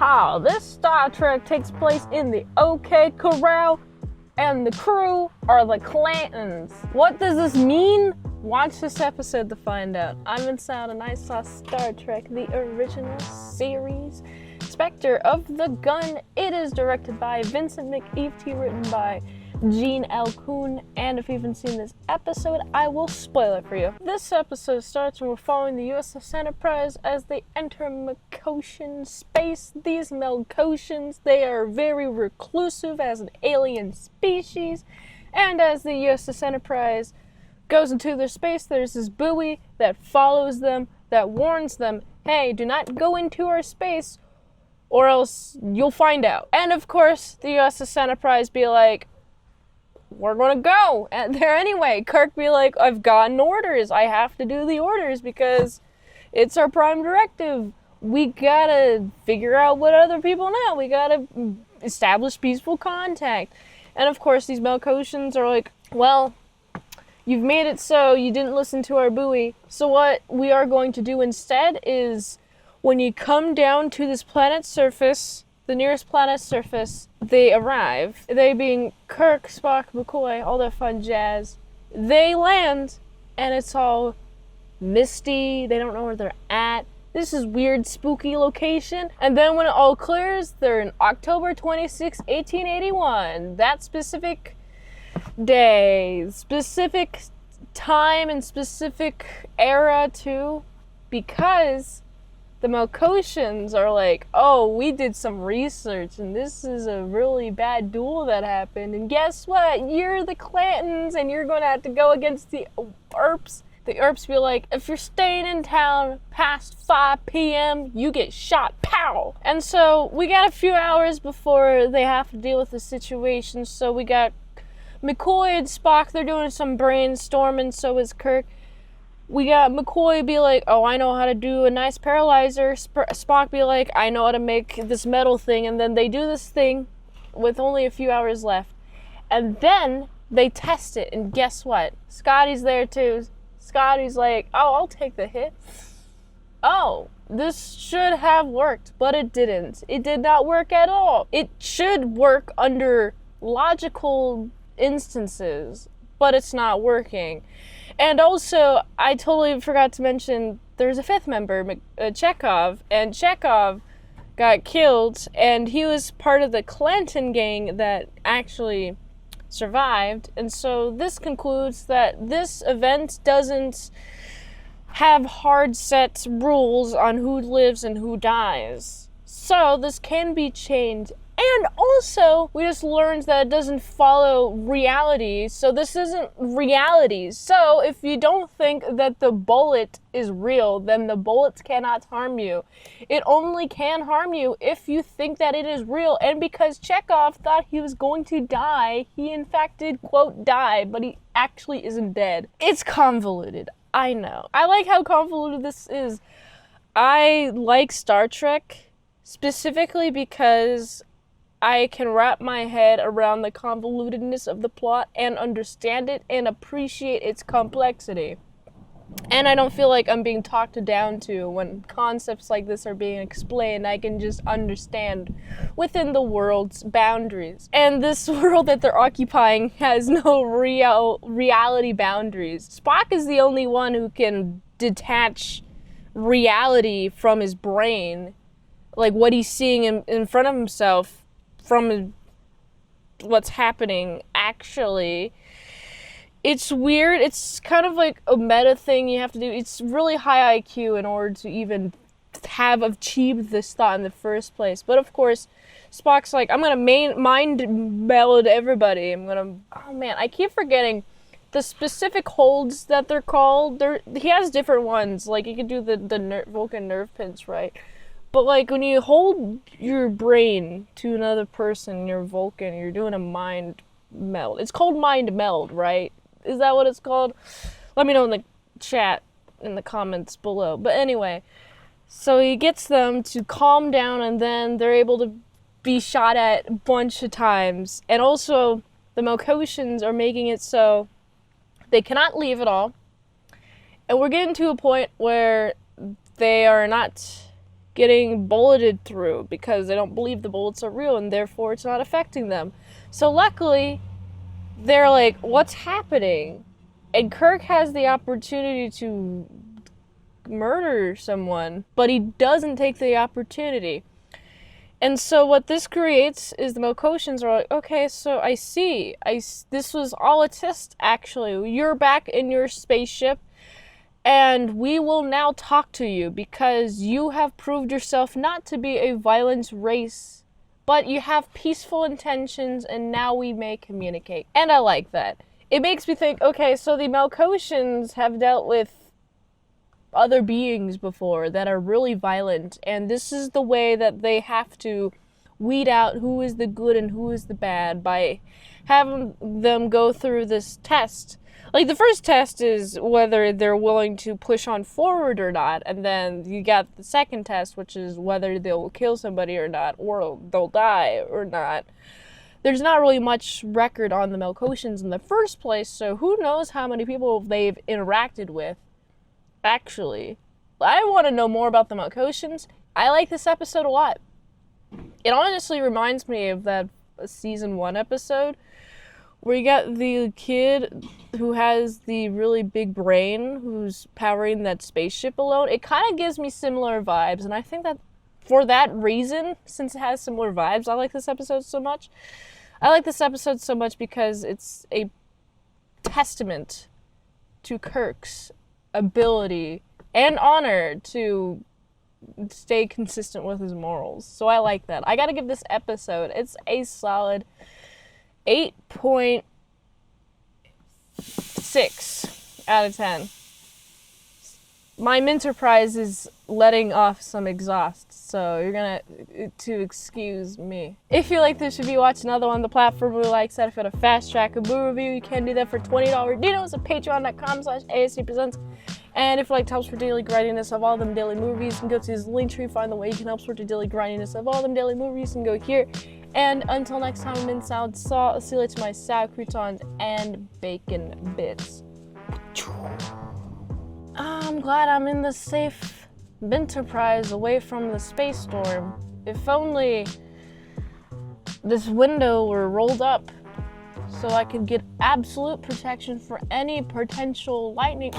ha! This Star Trek takes place in the OK Corral, and the crew are the Clantons. What does this mean? Watch this episode to find out. I'm Inside and I saw Star Trek, the original series. Spectre of the Gun. It is directed by Vincent McEvety, written by Gene L. Kuhn, and if you haven't seen this episode, I will spoil it for you. This episode starts when we're following the USS Enterprise as they enter Melkoshian space. These Melkoshians, they are very reclusive as an alien species, and as the USS Enterprise goes into their space, there's this buoy that follows them, that warns them, hey, do not go into our space, or else you'll find out. And of course, the USS Enterprise be like, we're gonna go there anyway. Kirk be like, I've gotten orders. I have to do the orders because it's our prime directive. We gotta figure out what other people know. We gotta establish peaceful contact. And of course, these Melkoshians are like, well, you've made it so you didn't listen to our buoy. So what we are going to do instead is when you come down to this planet's surface, the nearest planet's surface, they arrive. They being Kirk, Spock, McCoy, all that fun jazz. They land, and it's all misty. They don't know where they're at. This is weird, spooky location. And then when it all clears, they're in October 26, 1881. That specific day, specific time, and specific era too, because the Melkoshians are like, oh, we did some research and this is a really bad duel that happened. And guess what? You're the Clantons and you're going to have to go against the Earps. The Earps be like, if you're staying in town past 5 p.m., you get shot. Pow! And so we got a few hours before they have to deal with the situation. So we got McCoy and Spock, they're doing some brainstorming, so is Kirk. We got McCoy be like, oh, I know how to do a nice paralyzer. Spock be like, I know how to make this metal thing. And then they do this thing with only a few hours left. And then they test it. And guess what? Scotty's there too. Scotty's like, oh, I'll take the hit. Oh, this should have worked, but it didn't. It did not work at all. It should work under logical instances, but it's not working. And also, I totally forgot to mention, there's a fifth member, Chekhov, and Chekhov got killed, and he was part of the Clanton gang that actually survived. And so this concludes that this event doesn't have hard set rules on who lives and who dies. So this can be changed. And also, we just learned that it doesn't follow reality, so this isn't reality. So, if you don't think that the bullet is real, then the bullets cannot harm you. It only can harm you if you think that it is real, and because Chekhov thought he was going to die, he in fact did, quote, die, but he actually isn't dead. It's convoluted, I know. I like how convoluted this is. I like Star Trek, specifically because I can wrap my head around the convolutedness of the plot and understand it and appreciate its complexity. And I don't feel like I'm being talked down to when concepts like this are being explained. I can just understand within the world's boundaries. And this world that they're occupying has no reality boundaries. Spock is the only one who can detach reality from his brain, like what he's seeing in front of himself, from what's happening actually. It's weird. It's kind of like a meta thing you have to do. It's really high IQ in order to even have achieved this thought in the first place. But of course, Spock's like, I'm gonna mind meld everybody. Oh man, I keep forgetting the specific holds that they're called. He has different ones. Like, you can do the Vulcan nerve pinch, right? But like when you hold your brain to another person, you're Vulcan, you're doing a mind meld. It's called mind meld, right? Is that what it's called? Let me know in the chat, in the comments below. But anyway, so he gets them to calm down, and then they're able to be shot at a bunch of times. And also, the Melkoshians are making it so they cannot leave at all. And we're getting to a point where they are not getting bulleted through because they don't believe the bullets are real and therefore it's not affecting them. So luckily, they're like, what's happening? And Kirk has the opportunity to murder someone, but he doesn't take the opportunity. And so what this creates is the Melkotians are like, okay, so I see. This was all a test, actually. You're back in your spaceship, and we will now talk to you because you have proved yourself not to be a violent race, but you have peaceful intentions, and now we may communicate. And I like that. It makes me think, okay, so the Melkotians have dealt with other beings before that are really violent, and this is the way that they have to weed out who is the good and who is the bad by having them go through this test. Like, the first test is whether they're willing to push on forward or not, and then you got the second test, which is whether they'll kill somebody or not, or they'll die or not. There's not really much record on the Melkotians in the first place, so who knows how many people they've interacted with. Actually, I want to know more about the Melkotians. I like this episode a lot. It honestly reminds me of that season 1 episode where you got the kid who has the really big brain who's powering that spaceship alone. It kind of gives me similar vibes, and I think that for that reason, since it has similar vibes, I like this episode so much. I like this episode so much because it's a testament to Kirk's ability and honor to stay consistent with his morals. So I like that. I gotta give this episode, it's a solid 8.6 out of 10. My Minterprise is letting off some exhaust, so you're gonna to excuse me. If you like this review, watch another one on the platform we like. Set if you want a fast track a movie review, you can do that for $20 dinos at patreon.com/ASEPresents. And if you like to help support daily grindiness of all them daily movies, you can go to this link tree, find the way you can help support the daily grindiness of all them daily movies, and go here. And until next time, I'm in salad, see you later to my sour croutons and bacon bits. I'm glad I'm in the safe Enterprise away from the space storm. If only this window were rolled up so I could get absolute protection for any potential lightning.